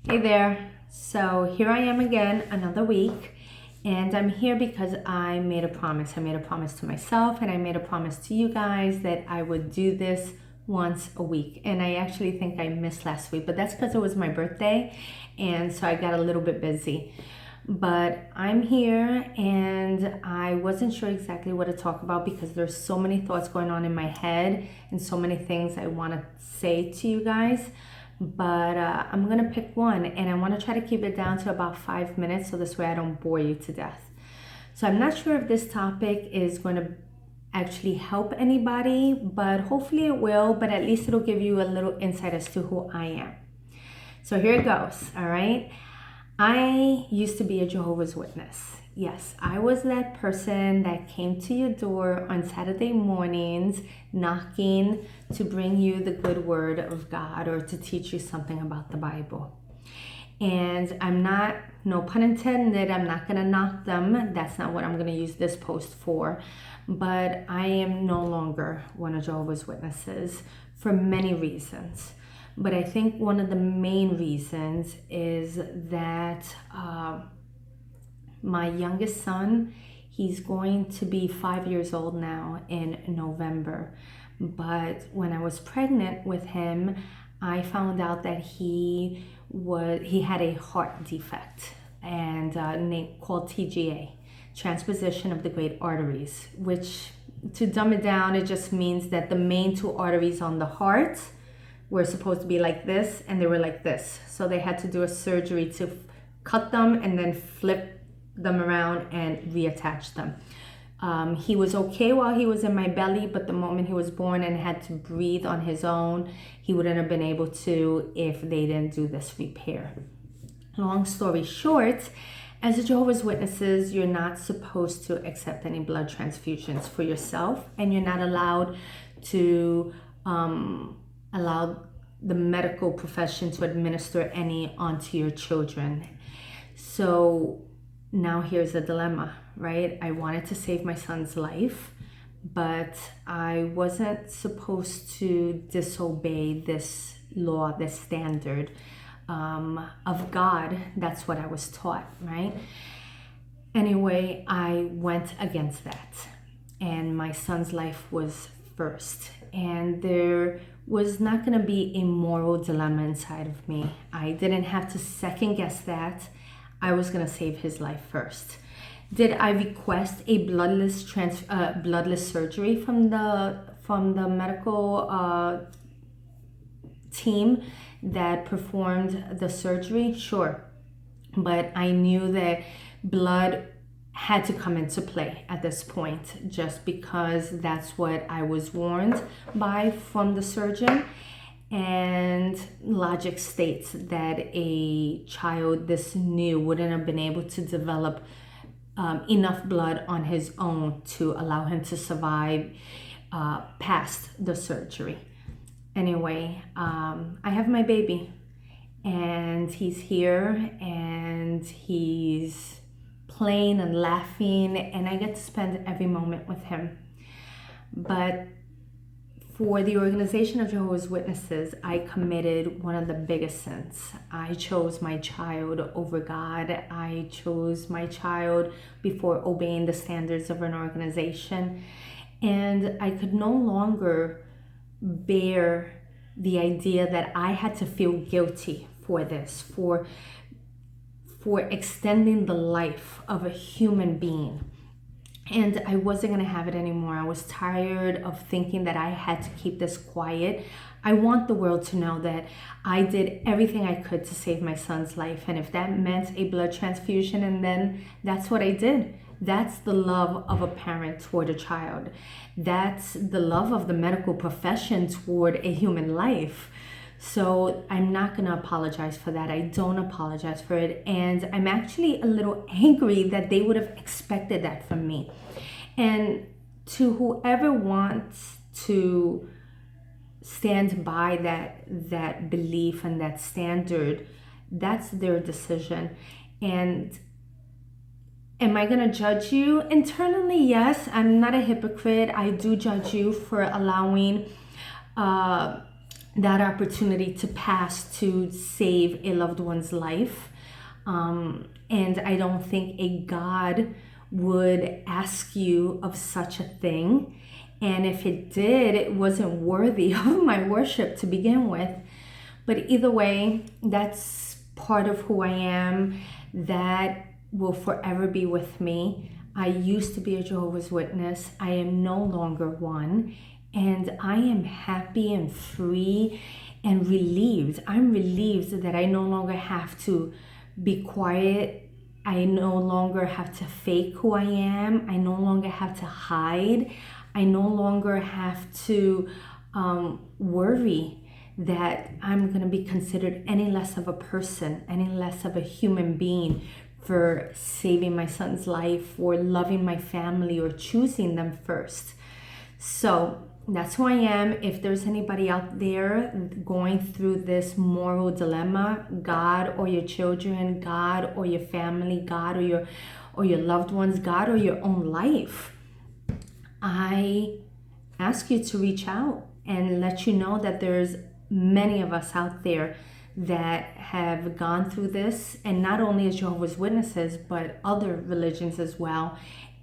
Hey there. So here I am again, another week, and I'm here because I made a promise. I made a promise to myself and I made a promise to you guys that I would do this once a week. And I actually think I missed last week, but that's because it was my birthday, and so I got a little bit busy. But I'm here and I wasn't sure exactly what to talk about because there's so many thoughts going on in my head and so many things I want to say to you guys. But I'm gonna pick one and I want to try to keep it down to about 5 minutes so this way I don't bore you to death. So I'm not sure if this topic is going to actually help anybody, but hopefully it will, but at least it'll give you a little insight as to who I am. So here it goes, all right? I used to be a Jehovah's Witness. Yes, I was that person that came to your door on Saturday mornings knocking to bring you the good word of God or to teach you something about the Bible. And I'm not, no pun intended, I'm not going to knock them. That's not what I'm going to use this post for. But I am no longer one of Jehovah's Witnesses for many reasons. But I think one of the main reasons is that my youngest son, he's going to be 5 years old now in November. But when I was pregnant with him, I found out that he had a heart defect and called TGA, transposition of the great arteries, which, to dumb it down, it just means that the main two arteries on the heart were supposed to be like this and they were like this. So they had to do a surgery to cut them and then flip them around and reattach them. He was okay while he was in my belly, but the moment he was born and had to breathe on his own, he wouldn't have been able to if they didn't do this repair. Long story short, as a Jehovah's Witnesses, you're not supposed to accept any blood transfusions for yourself, and you're not allowed to allow the medical profession to administer any onto your children. So now here's a dilemma, right? I wanted to save my son's life, but I wasn't supposed to disobey this law, this standard of God. That's what I was taught, right? Anyway, I went against that, and my son's life was first. And there was not going to be a moral dilemma inside of me. I didn't have to second guess that. I was going to save his life first. Did I request a bloodless surgery from the medical team that performed the surgery? Sure. But I knew that blood had to come into play at this point, just because that's what I was warned by from the surgeon. And logic states that a child this new wouldn't have been able to develop enough blood on his own to allow him to survive past the surgery. Anyway, I have my baby, and he's here, and he's playing and laughing, and I get to spend every moment with him. But for the organization of Jehovah's Witnesses, I committed one of the biggest sins. I chose my child over God. I chose my child before obeying the standards of an organization. And I could no longer bear the idea that I had to feel guilty for this, for extending the life of a human being. And I wasn't going to have it anymore. I was tired of thinking that I had to keep this quiet. I want the world to know that I did everything I could to save my son's life. And if that meant a blood transfusion, and then that's what I did. That's the love of a parent toward a child. That's the love of the medical profession toward a human life. So I'm not going to apologize for that. I don't apologize for it. And I'm actually a little angry that they would have expected that from me. And to whoever wants to stand by that belief and that standard, that's their decision. And am I going to judge you? Internally, yes. I'm not a hypocrite. I do judge you for allowing that opportunity to pass to save a loved one's life. And I don't think a God would ask you of such a thing. And if it did, it wasn't worthy of my worship to begin with. But either way, that's part of who I am. That will forever be with me. I used to be a Jehovah's Witness. I am no longer one. And I am happy and free and relieved. I'm relieved that I no longer have to be quiet. I no longer have to fake who I am. I no longer have to hide. I no longer have to worry that I'm going to be considered any less of a person, any less of a human being for saving my son's life or loving my family or choosing them first. So that's who I am. If there's anybody out there going through this moral dilemma, God or your children, God or your family, God or your loved ones, God or your own life, I ask you to reach out and let you know that there's many of us out there that have gone through this, and not only as Jehovah's Witnesses, but other religions as well.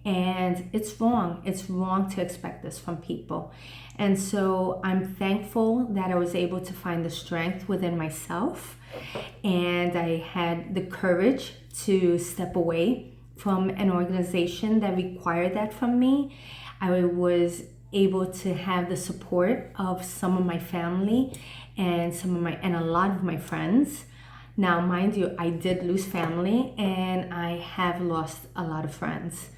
And it's wrong. It's wrong to expect this from people. And so I'm thankful that I was able to find the strength within myself, and I had the courage to step away from an organization that required that from me. I was able to have the support of some of my family and a lot of my friends. Now, mind you, I did lose family and I have lost a lot of friends.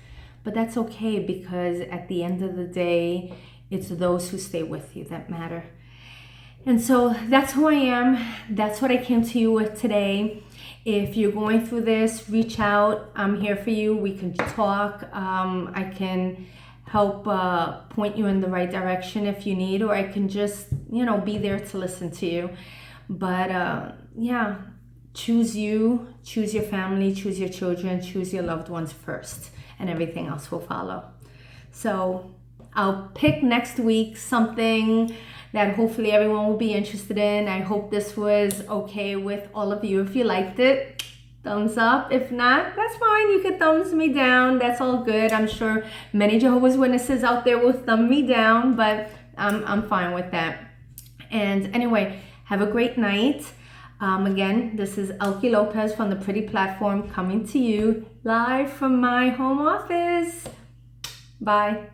But that's okay, because at the end of the day, it's those who stay with you that matter. And so that's who I am. That's what I came to you with today. If you're going through this, reach out. I'm here for you. We can talk. I can help point you in the right direction if you need, or I can just, be there to listen to you. But yeah, choose you, choose your family, choose your children, choose your loved ones first, and everything else will follow. So I'll pick next week something that hopefully everyone will be interested in. I hope this was okay with all of you. If you liked it, thumbs up. If not, that's fine. You can thumbs me down. That's all good. I'm sure many Jehovah's Witnesses out there will thumb me down, but I'm fine with that. And anyway, have a great night. Again, this is Elkie Lopez from the Pretty Platform, coming to you live from my home office. Bye.